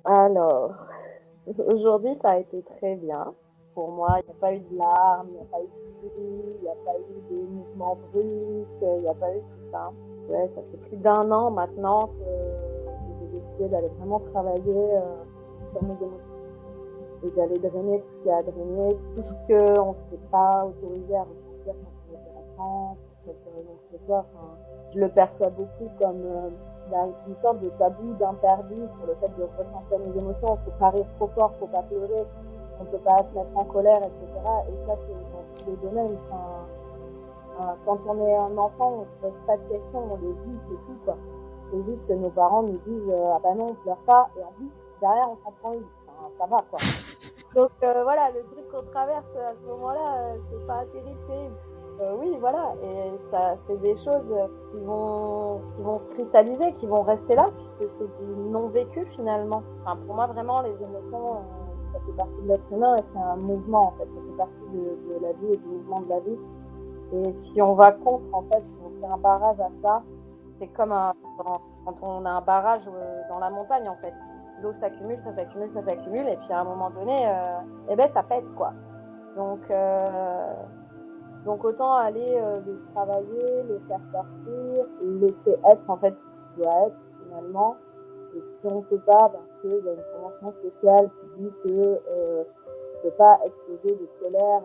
Alors, aujourd'hui, ça a été très bien. Pour moi, il n'y a pas eu de larmes, il n'y a pas eu de cris, il n'y a pas eu de mouvements brusques, il n'y a pas eu tout ça. Ouais, ça fait plus d'un an maintenant que j'ai décidé d'aller vraiment travailler sur mes émotions et d'aller drainer tout ce qu'il y a à drainer, tout ce qu'on ne s'est pas autorisé à ressentir quand on était enfant, pour quelque raison que ce soit. Enfin, je le perçois beaucoup comme une sorte de tabou, d'interdit sur le fait de ressentir mes émotions. Il ne faut pas rire trop fort, il ne faut pas pleurer, on ne peut pas se mettre en colère, etc. Et ça, c'est dans tous les domaines. Quand on est un enfant, on ne se pose pas de questions, on les vit, c'est tout, quoi. C'est juste que nos parents nous disent ah ben non, on pleure pas, et en plus, derrière, on s'en prend une. Enfin, ça va, quoi. Donc voilà, le truc qu'on traverse à ce moment-là, c'est pas terrible, terrible. Oui, voilà, et ça, c'est des choses qui vont se cristalliser, qui vont rester là, puisque c'est du non vécu finalement. Enfin, pour moi, vraiment, les émotions, ça fait partie de l'être humain et c'est un mouvement en fait. Ça fait partie de la vie et du mouvement de la vie. Et si on va contre, en fait, si on fait un barrage à ça, c'est comme quand on a un barrage dans la montagne, en fait. L'eau s'accumule, ça s'accumule, ça s'accumule, et puis à un moment donné, eh ben, ça pète, quoi. Donc, euh, donc autant aller le travailler, le faire sortir, laisser être, en fait, ce qui doit être, finalement. Et si on ne peut pas, parce qu'il y a une convention sociale qui dit que tu ne peux pas exploser de colère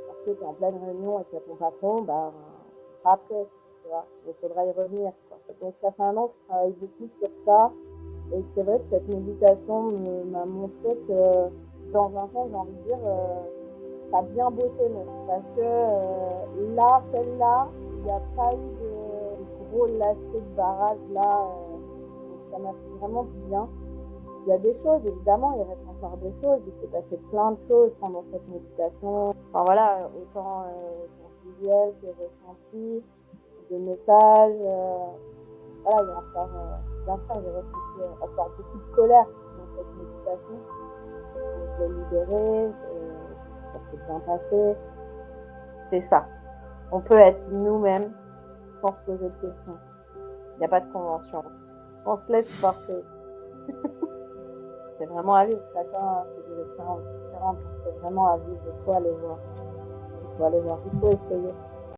parce que tu es en pleine réunion et qu'il y a ton patron, ben, après, tu vois, il faudra y revenir, quoi. Donc ça fait un an que je travaille beaucoup sur ça, et c'est vrai que cette méditation m'a montré que, dans un sens, j'ai envie de dire, t'as bien bossé, mais parce que là, celle-là, il n'y a pas eu de gros lâcher de barrage là, donc ça m'a fait vraiment du bien. Il y a des choses, évidemment, il reste encore des choses. Il s'est passé plein de choses pendant cette méditation. Enfin voilà, autant visuel que ressenti, de messages. Voilà, il y a encore, bien sûr, j'ai ressenti encore beaucoup de colère dans cette méditation. Donc, je l'ai libérée, ça s'est bien passé. C'est ça. On peut être nous-mêmes sans se poser de questions. Il n'y a pas de convention. On se laisse porter. C'est vraiment à vivre. Chacun fait des expériences différentes. C'est vraiment à vivre. Il faut aller voir. Il faut aller voir. Il faut essayer.